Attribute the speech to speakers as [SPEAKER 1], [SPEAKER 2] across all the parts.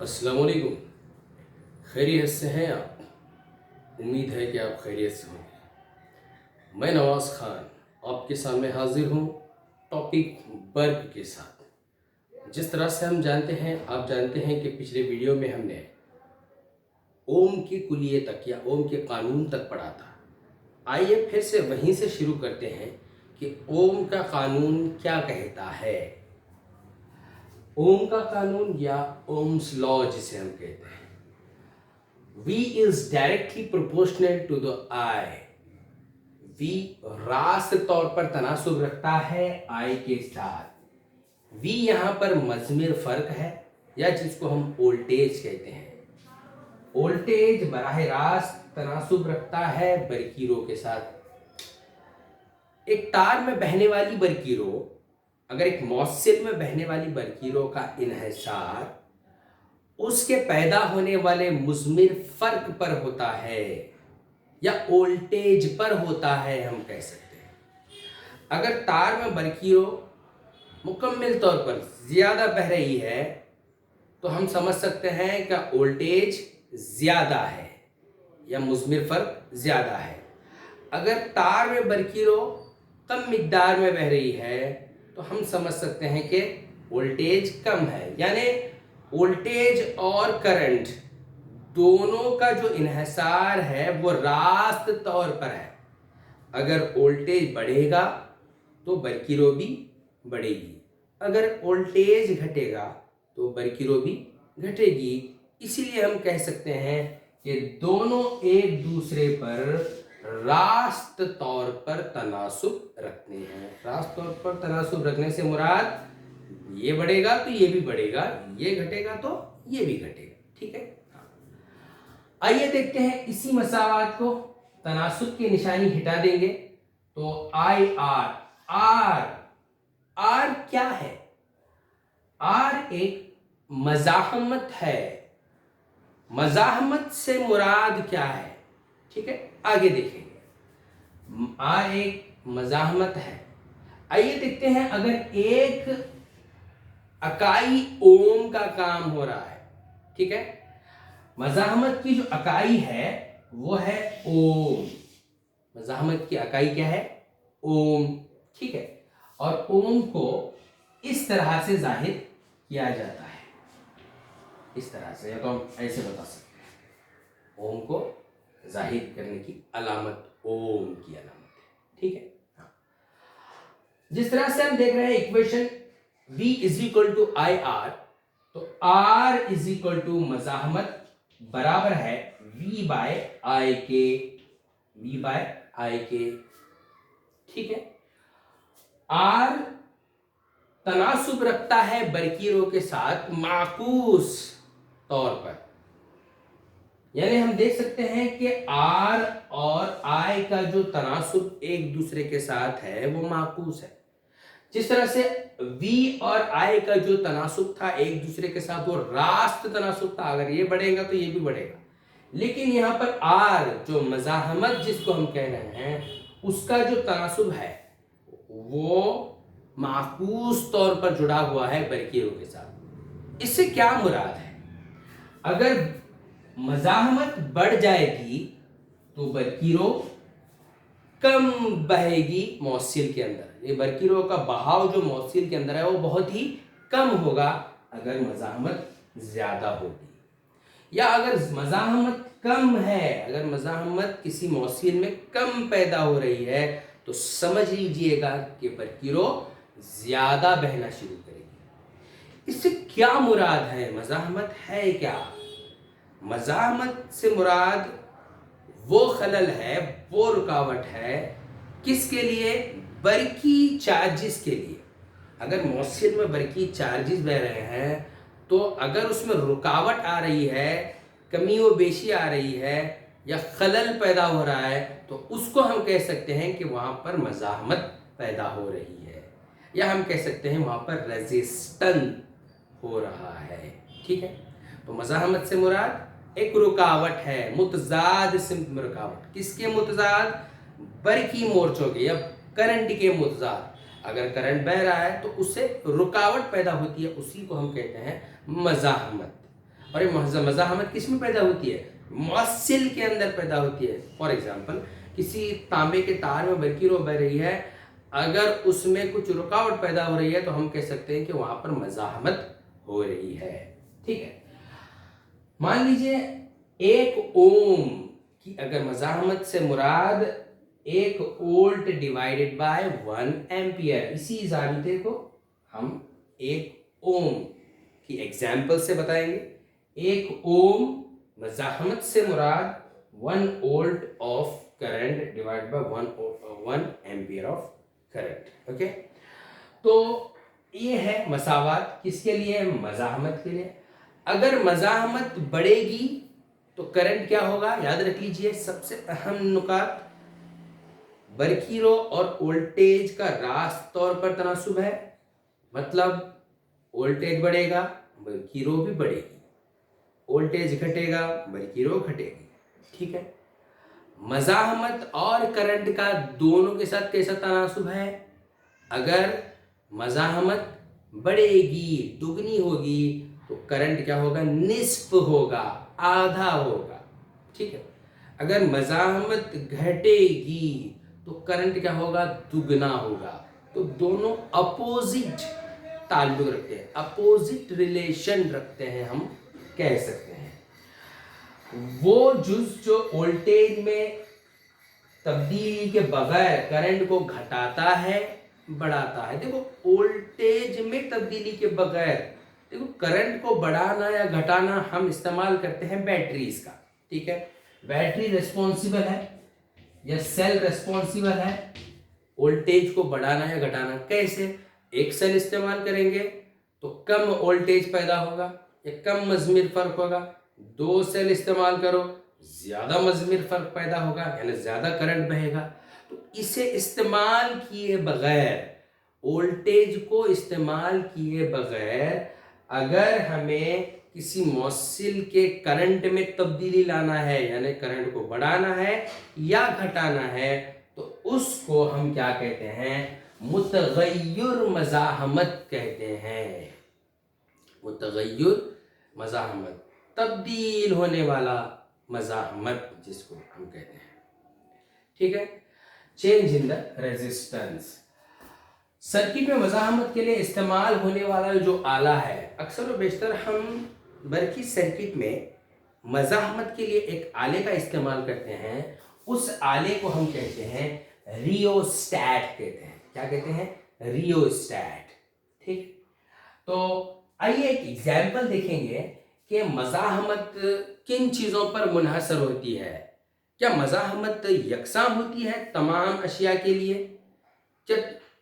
[SPEAKER 1] अस्सलाम वालेकुम। खैरियत से हैं आप? उम्मीद है कि आप खैरियत से होंगे। मैं नवाज़ खान आपके सामने हाजिर हूँ टॉपिक वर्क के साथ। जिस तरह से हम जानते हैं, आप जानते हैं कि पिछले वीडियो में हमने ओम के कुलिये तक या ओम के कानून तक पढ़ा था। आइए फिर से वहीं से शुरू करते हैं कि ओम का कानून क्या कहता है। ओम का कानून या ओम्स लॉ जिसे हम कहते हैं, V is directly proportional to the I। V रास्त तौर पर तनासुब रखता है I के साथ। V यहाँ पर मजमूर फर्क है या जिसको हम वोल्टेज कहते हैं। वोल्टेज बराह रास्त तनासुब रखता है बरकीरों के साथ। एक तार में बहने वाली बरकीरों, अगर एक मौसिल में बहने वाली बरकीरों का इन्हिसार उसके पैदा होने वाले मुज़मिर फर्क पर होता है या वोल्टेज पर होता है, हम कह सकते हैं। अगर तार में बरकीरों मुकम्मल तौर पर ज़्यादा बह रही है तो हम समझ सकते हैं कि वोल्टेज ज़्यादा है या मुज़मिर फर्क ज़्यादा है। अगर तार में बरकीरों कम मिकदार में बह रही है तो हम समझ सकते हैं कि वोल्टेज कम है। यानी वोल्टेज और करंट दोनों का जो इन्हिसार है वो रास्त तौर पर है। अगर वोल्टेज बढ़ेगा तो बरकीरों भी बढ़ेगी, अगर वोल्टेज घटेगा तो बरकीरों भी घटेगी। इसीलिए हम कह सकते हैं कि दोनों एक दूसरे पर रास्त तौर पर तनासुब रखते हैं। रास्त तौर पर तनासुब रखने से मुराद ये बढ़ेगा तो ये भी बढ़ेगा, ये घटेगा तो ये भी घटेगा। ठीक है, आइए देखते हैं इसी मसावात को। तनासुब की निशानी हटा देंगे तो आई आर आर आर क्या है? आर एक मज़ाहमत है। मज़ाहमत से मुराद क्या है? ठीक है, आगे देखेंगे। आर एक मज़ाहमत है। आइए देखते हैं, अगर एक अकाई ओम का काम हो रहा है, ठीक है, मज़ाहमत की जो अकाई है वो है ओम। मज़ाहमत की अकाई क्या है? ओम। ठीक है, और ओम को इस तरह से जाहिर किया जाता है, इस तरह से, या तो हम ऐसे बता सकते हैं, ओम को जाहिर करने की अलामत ओम की अलामत है। ठीक है, हाँ। जिस तरह से हम देख रहे हैं equation V is equal to I R, तो R इज इक्वल टू मज़ाहमत बराबर है V बाय आई के, V बाय आई के। ठीक है, R तनासुब रखता है बरकीरों के साथ माकूस तौर पर। यानी हम देख सकते हैं कि R और I का जो तनासुब एक दूसरे के साथ है वो माकूस है। जिस तरह से V और I का जो तनासुब था एक दूसरे के साथ वो रास्त तनासुब था, अगर ये बढ़ेगा तो ये भी बढ़ेगा। लेकिन यहाँ पर R जो मज़ाहमत जिसको हम कह रहे हैं उसका जो तनासुब है वो माकूस तौर पर जुड़ा हुआ है बरकीरों के साथ। इससे क्या मुराद है? अगर मज़ाहमत बढ़ जाएगी तो बरकीरों कम बहेगी मौसिल के अंदर। ये बरकीरों का बहाव जो मौसिल के अंदर है वो बहुत ही कम होगा अगर मज़ाहमत ज़्यादा होगी। या अगर मज़ाहमत कम है, अगर मज़ाहमत किसी मौसिल में कम पैदा हो रही है तो समझ लीजिएगा कि बरकीरों ज़्यादा बहना शुरू करेगी। इससे क्या मुराद है? मज़ाहमत है क्या? मज़ाहमत से मुराद वो खलल है, वो रुकावट है, किसके लिए? बरकी चार्जिस के लिए। अगर मौसिल में बरकी चार्जिस बह रहे हैं तो अगर उसमें रुकावट आ रही है, कमी व बेशी आ रही है या खलल पैदा हो रहा है तो उसको हम कह सकते हैं कि वहाँ पर मज़ाहमत पैदा हो रही है, या हम कह सकते हैं वहाँ पर रेजिस्टेंस हो रहा है। ठीक है, तो मज़ाहमत से मुराद एक रुकावट है, मुतजाद से रुकावट। किसके मुतजाद? बरकी मोर्चों के या करंट के मुतजाद। अगर करंट बह रहा है तो उससे रुकावट पैदा होती है, उसी को हम कहते हैं मज़ाहमत। और ये मज़ाहमत किस में पैदा होती है? मौसिल के अंदर पैदा होती है। फॉर एग्जाम्पल, किसी तांबे के तार में बरकी रो बह रही है, अगर उसमें कुछ रुकावट पैदा हो रही है तो हम कह सकते हैं कि वहां पर मज़ाहमत हो रही है। ठीक है, मान लीजिए 1 ओम की अगर मज़ाहमत से मुराद 1 वोल्ट डिवाइडेड बाय 1 एम्पियर, इसी ज़ाबिते को हम 1 ओम की एग्जाम्पल से बताएंगे। 1 ओम मज़ाहमत से मुराद 1 volt of current divide by 1 ampere of current. Okay, तो ये है मसावात किसके लिए? मज़ाहमत के लिए। अगर मज़ाहमत बढ़ेगी तो करंट क्या होगा? याद रख लीजिए, सबसे अहम नुकात, बरकीरो और वोल्टेज का रास्त तौर पर तनासुब है, मतलब वोल्टेज बढ़ेगा बरकीरो भी बढ़ेगी, वोल्टेज घटेगा बरकीरो घटेगी। ठीक है, मज़ाहमत और करंट का दोनों के साथ कैसा तनासुब है? अगर मज़ाहमत बढ़ेगी, दुगनी होगी, तो करंट क्या होगा? निस्फ होगा, आधा होगा। ठीक है, अगर मज़ाहमत घटेगी तो करंट क्या होगा? दुगना होगा। तो दोनों अपोजिट ताल्लुक रखते हैं, अपोजिट रिलेशन रखते हैं, हम कह सकते हैं। वो जुज़ जो वोल्टेज में तब्दीली के बगैर करंट को घटाता है, बढ़ाता है। देखो, वोल्टेज में तब्दीली के बगैर, देखो, करंट को बढ़ाना या घटाना हम इस्तेमाल करते हैं बैटरीज का। ठीक है, बैटरी रिस्पॉन्सिबल है या सेल रिस्पॉन्सिबल है वोल्टेज को बढ़ाना या घटाना। कैसे? एक सेल इस्तेमाल करेंगे तो कम वोल्टेज पैदा होगा या कम मजमिर फर्क होगा। 2 सेल इस्तेमाल करो, ज्यादा मजमिर फर्क पैदा होगा, यानी ज्यादा करंट बहेगा। तो इसे इस्तेमाल किए बगैर, वोल्टेज को इस्तेमाल किए बगैर अगर हमें किसी मौसिल के करंट में तब्दीली लाना है, यानी करंट को बढ़ाना है या घटाना है, तो उसको हम क्या कहते हैं? मुतगय्युर मज़ाहमत कहते हैं। मुतगय्युर मज़ाहमत, तब्दील होने वाला मज़ाहमत जिसको हम कहते हैं। ठीक है, change in the resistance. Circuit में मज़ाहमत के लिए इस्तेमाल होने वाला जो आला है, अक्सर व बेशतर हम बरकी सर्किट में मज़ाहमत के लिए एक आले का इस्तेमाल करते हैं। उस आले को हम कहते हैं रियोस्टैट कहते हैं। क्या कहते हैं? रियोस्टैट। ठीक, तो आइए एक एग्जाम्पल देखेंगे कि मज़ाहमत किन चीज़ों पर मुनहसर होती है। क्या मज़ाहमत यकसा होती है तमाम अशिया के लिए? क्या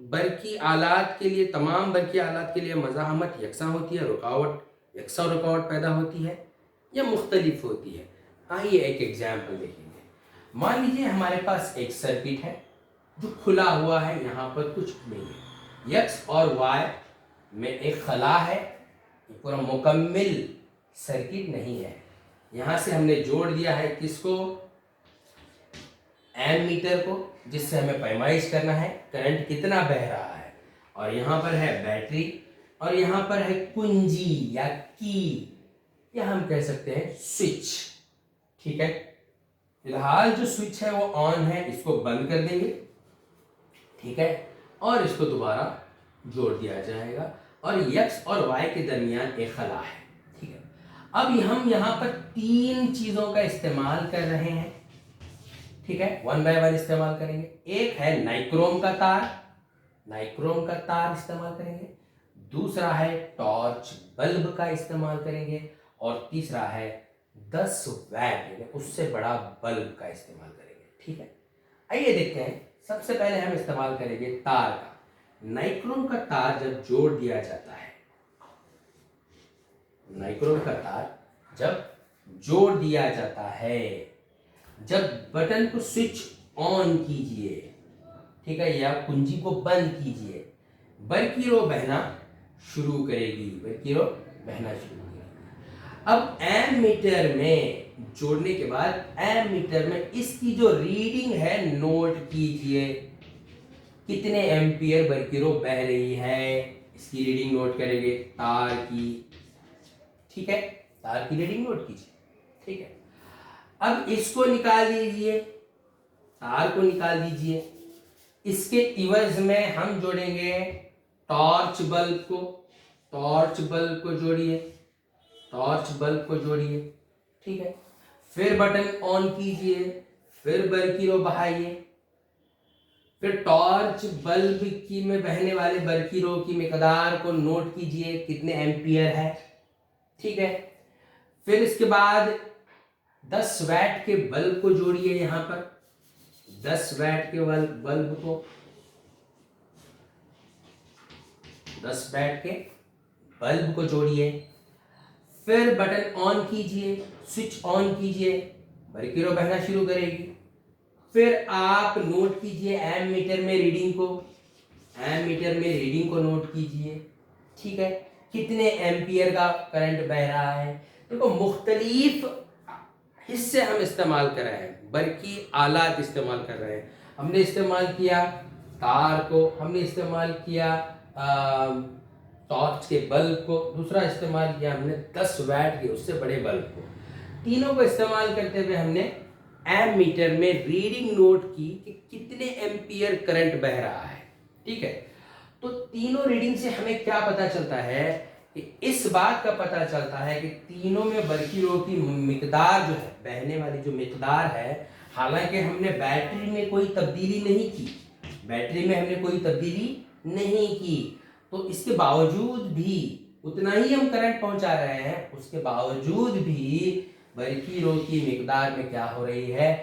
[SPEAKER 1] बरकी आलात के लिए, तमाम बरकी आलात के लिए मज़ाहमत यकसा होती है, यकसा रुकावट पैदा होती है, या मुख्तलिफ होती है? आइए एक एग्जाम्पल देखेंगे। मान लीजिए हमारे पास एक सर्किट है जो खुला हुआ है, यहाँ पर कुछ नहीं है, यक्स और वाई में एक खला है, ये पूरा मुकम्मिल सर्किट नहीं है। यहाँ से हमने जोड़ दिया है किसको? एमीटर को, जिससे हमें पैमाइश करना है करंट कितना बह रहा है। और यहाँ पर है बैटरी, और यहाँ पर है कुंजी या की, या हम कह सकते हैं स्विच। ठीक है, फिलहाल जो स्विच है वो ऑन है, इसको बंद कर देंगे। ठीक है, और इसको दोबारा जोड़ दिया जाएगा, और यक्स और वाई के दरमियान एक खला है। ठीक है, अब हम यहाँ पर 3 चीजों का इस्तेमाल कर रहे हैं। ठीक है, 1 बाय 1 इस्तेमाल करेंगे। एक है नाइक्रोम का तार, नाइक्रोम का तार इस्तेमाल करेंगे। दूसरा है टॉर्च बल्ब का इस्तेमाल करेंगे, और तीसरा है 10 वैट उससे बड़ा बल्ब का इस्तेमाल करेंगे। ठीक है, आइए देखते हैं। सबसे पहले हम इस्तेमाल करेंगे तार का। नाइक्रोम का तार जब जोड़ दिया जाता है, नाइक्रोम का तार जब जोड़ दिया जाता है, जब बटन को स्विच ऑन कीजिए, ठीक है, या कुंजी को बंद कीजिए, बरकी रो बहना शुरू करेगी, बरकी रो बहना शुरू करेगी। अब एमीटर में जोड़ने के बाद एमीटर में इसकी जो रीडिंग है नोट कीजिए, कितने एम्पियर बरकी रो बह रही है, इसकी रीडिंग नोट करेंगे तार की। ठीक है, तार की रीडिंग नोट कीजिए। ठीक है, अब इसको निकाल लीजिए, तार को निकाल दीजिए। इसके इवज में हम जोड़ेंगे टॉर्च बल्ब को, टॉर्च बल्ब को जोड़िए, टॉर्च बल्ब को जोड़िए। ठीक है, फिर बटन ऑन कीजिए, फिर बरकीरो बहाइए, फिर टॉर्च बल्ब की में बहने वाले बरकीरो की मिकदार को नोट कीजिए कितने एम्पियर है। ठीक है, फिर इसके बाद 10 वैट के बल्ब को जोड़िए, यहां पर 10 वैट के बल्ब को, 10 वैट के बल्ब को जोड़िए। फिर बटन ऑन कीजिए, स्विच ऑन कीजिए, बरकीरो बहना शुरू करेगी। फिर आप नोट कीजिए एमीटर में रीडिंग को, एमीटर में रीडिंग को नोट कीजिए। ठीक है, कितने एम्पियर का करंट बह रहा है। देखो मुख्तलिफ हिस्से हम इस्तेमाल कर रहे हैं, बरकी आलात इस्तेमाल कर रहे हैं। हमने इस्तेमाल किया तार को, हमने इस्तेमाल किया टॉर्च के बल्ब को, दूसरा इस्तेमाल किया हमने 10 वैट के उससे बड़े बल्ब को। तीनों को इस्तेमाल करते हुए हमने एमीटर में रीडिंग नोट की कि कितने एम्पियर करंट बह रहा है। ठीक है, तो तीनों रीडिंग से हमें क्या पता चलता है कि इस बात का पता चलता है कि तीनों में बरकीरों की मिकदार जो है, बहने वाली जो मिकदार है, हालांकि हमने बैटरी में कोई तब्दीली नहीं की, बैटरी में हमने कोई तब्दीली नहीं की, तो इसके बावजूद भी उतना ही हम करंट पहुंचा रहे हैं, उसके बावजूद भी बरकीरों की मिकदार में क्या हो रही है,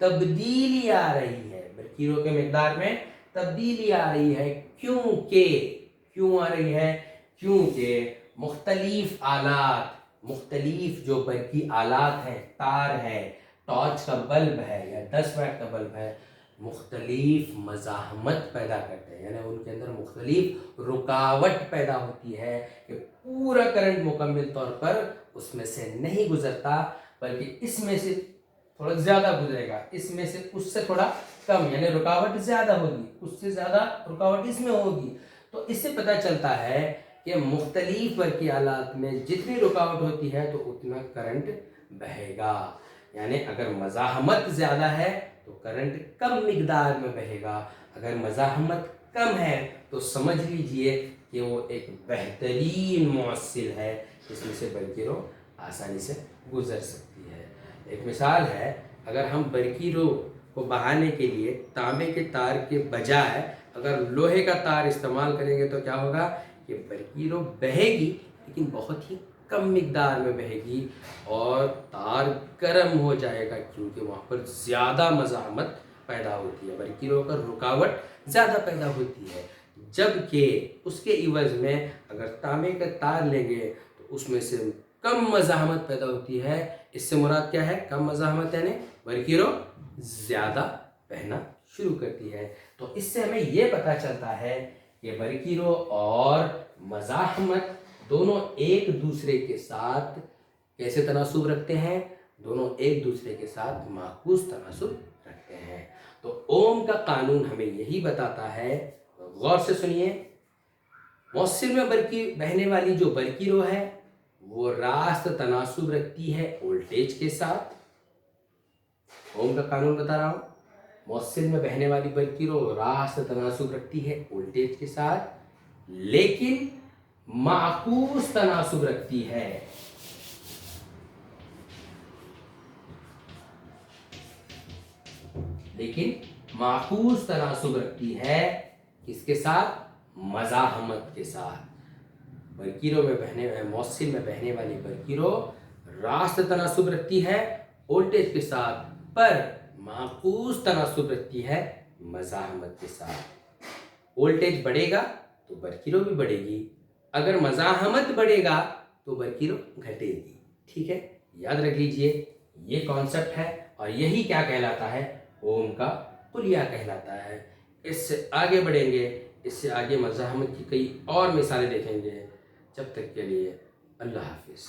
[SPEAKER 1] तब्दीली आ रही है। बरकीरों के मिकदार में तब्दीली आ रही है। क्यों आ रही है? क्योंकि मुख्तलिफ आलात, मुख्तलिफ जो बरकी आलात हैं, तार है, टॉर्च का बल्ब है या 10 वैट का बल्ब है, मुख्तलिफ मज़ाहमत पैदा करते हैं, यानी उनके अंदर मुख्तलिफ रुकावट पैदा होती है कि पूरा करंट मुकम्मल तौर पर उसमें से नहीं गुजरता, बल्कि इसमें से थोड़ा ज़्यादा गुजरेगा, इसमें से उससे थोड़ा कम, यानी रुकावट ज़्यादा होगी, उससे ज़्यादा रुकावट इसमें होगी। तो इससे पता चलता है कि मुख्तलिफ बरकी आलात में जितनी रुकावट होती है तो उतना करंट बहेगा। यानी अगर मज़ाहमत ज़्यादा है तो करंट कम मिकदार में बहेगा, अगर मज़ाहमत कम है तो समझ लीजिए कि वो एक बेहतरीन मुअस्सिल है जिसमें से बरकीरो आसानी से गुजर सकती है। एक मिसाल है, अगर हम बरकीरो को बहाने के लिए तांबे के तार के बजाय अगर लोहे का तार इस्तेमाल करेंगे तो क्या होगा कि बरकीरो बहेगी लेकिन बहुत ही कम मिकदार में बहेगी और तार गर्म हो जाएगा, क्योंकि वहाँ पर ज़्यादा मज़ाहमत पैदा होती है, बरकीरों का रुकावट ज़्यादा पैदा होती है। जबकि उसके इवज़ में अगर तांबे का तार लेंगे तो उसमें से कम मज़ाहमत पैदा होती है। इससे मुराद क्या है? कम मज़ाहमत यानी बरकीरों ज़्यादा बहना शुरू करती है। तो इससे हमें ये पता चलता है कि बरकीरों और मज़ाहमत दोनों एक दूसरे के साथ कैसे तनासुब रखते हैं? दोनों एक दूसरे के साथ माकूस तनासुब रखते हैं। तो ओम का कानून हमें यही बताता है, गौर से सुनिए, मौसिल में बहने वाली जो बरकीरो है वो रास्त तनासुब रखती है वोल्टेज के साथ। ओम का कानून बता रहा हूँ, मौसिल में बहने वाली बरकीरो रास्त तनासुब रखती है वोल्टेज के साथ, लेकिन माकूस तनासुब रखती है, लेकिन माकूस तनासुब रखती है किसके साथ? मज़ाहमत के साथ। बरकीरों में बहने, मौसिल में बहने वाली बरकीरो रास्त तनासुब रखती है वोल्टेज के साथ, पर माकूस तनासुब रखती है मज़ाहमत के साथ। वोल्टेज बढ़ेगा तो बरकीरो भी बढ़ेगी, अगर मज़ाहमत बढ़ेगा तो बरकीरो घटेगी। ठीक है, याद रख लीजिए, ये कॉन्सेप्ट है और यही क्या कहलाता है? ओम का कुलिया कहलाता है। इससे आगे बढ़ेंगे, इससे आगे मज़ाहमत की कई और मिसालें देखेंगे। जब तक के लिए अल्लाह हाफिज़।